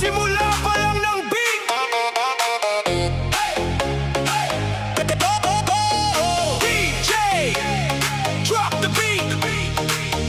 simula pa lang ng beat. DJ, drop the beat.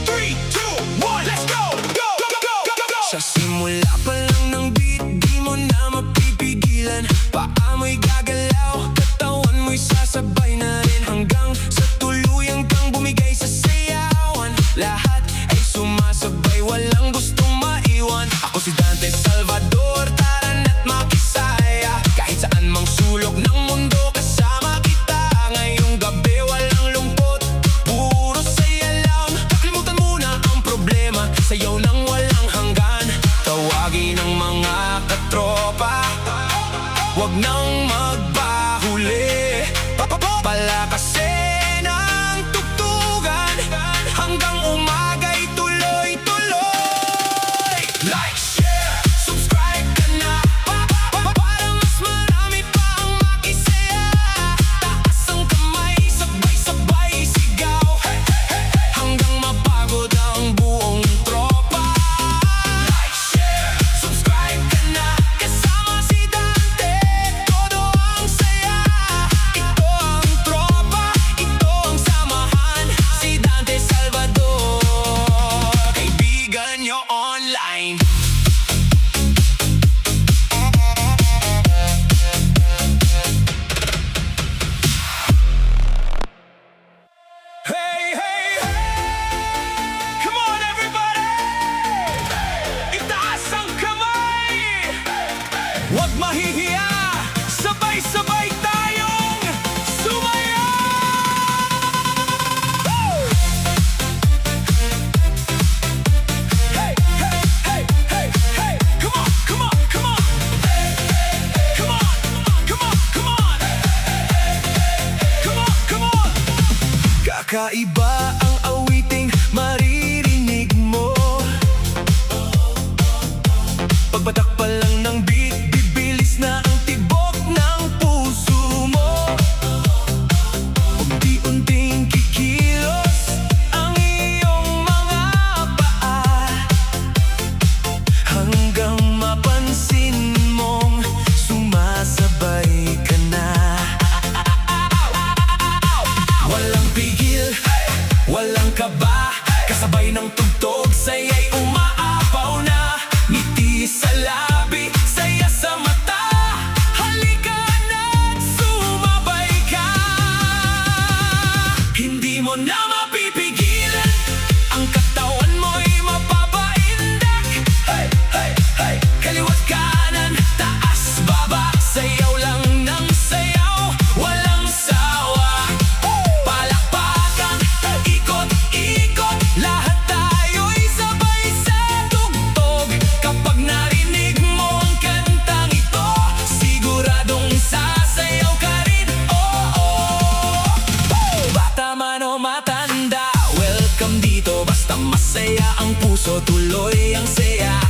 3, 2, 1, let's go. Go, go, go, go, go. Sa simula pa lang ng beat, di mo na mapipigilan. Paa mo'y gagalaw, katawan mo'y sasabay na rin, hanggang sa tuluyang kang bumigay sa sayawan. Lahat ay sumasabay, walang gustong maiwan. Ako si Dante Salvador, tara na't makisaya. Kahit saan mang sulok ng mundo, kasama kita. Ngayong gabi walang lungkot, puro saya lang. Kakalimutan muna ang problema, sayaw nang walang hanggan. Tawagin ang mga katropa, wag nang magbahuli. Palakasin ang tugtugan, hanggang umaga'y tuloy-tuloy. Like, share, subscribe ka na, para mas marami pa ang makisaya. Taas ang kamay, sabay-sabay sigaw, hanggang mapagod ang buong tropa. Like, share, subscribe ka na, kasama si Dante, todo ang saya. Ito ang tropa, ito ang samahan, si Dante Salvador, kaibigan nyo online. Hey, hey, hey! Come on, everybody! Itaas ang kamay! Huwag mahihiya! Sabay-sabay tayong sumaya! Woo! Hey, hey, hey, hey, hey! Come on, come on, come on! Come on, come on, come on! Come on, come on! Kakaiba ang awiting maririnig mo. Pagpatak pa lang ng beat, bibilis na ang tibok ng puso mo. Unti-unting kikilos ang iyong mga paa, hanggang mapansin mong sumasabay ka na. Walang pigil, walang kaba, kasabay ng tugtog, saya'y umaapaw na. Ngiti sa labi, saya sa mata, halika na't sumabay ka. Hindi mo na mapipigilan, ang katawan mo'y mapapaindak. Hey, hey, hey, kaliwat kanan, taas baba, sayaw lang ng sayaw, walang sawa. Palakpakan, ikot-ikot, lahat tayo'y sabay sa tugtog. Kapag narinig mo ang kantang ito, siguradong sasayaw ka rin, oo. Bata man o matanda, welcome dito. Basta masaya ang puso, tuloy ang saya.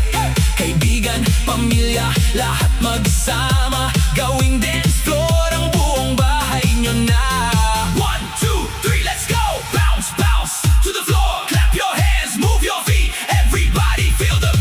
Kaibigan, pamilya, lahat magsama, gawing dance floor ang buong bahay nyo na. 1, 2, 3, let's go! Bounce, bounce to the floor, clap your hands, move your feet, everybody feel the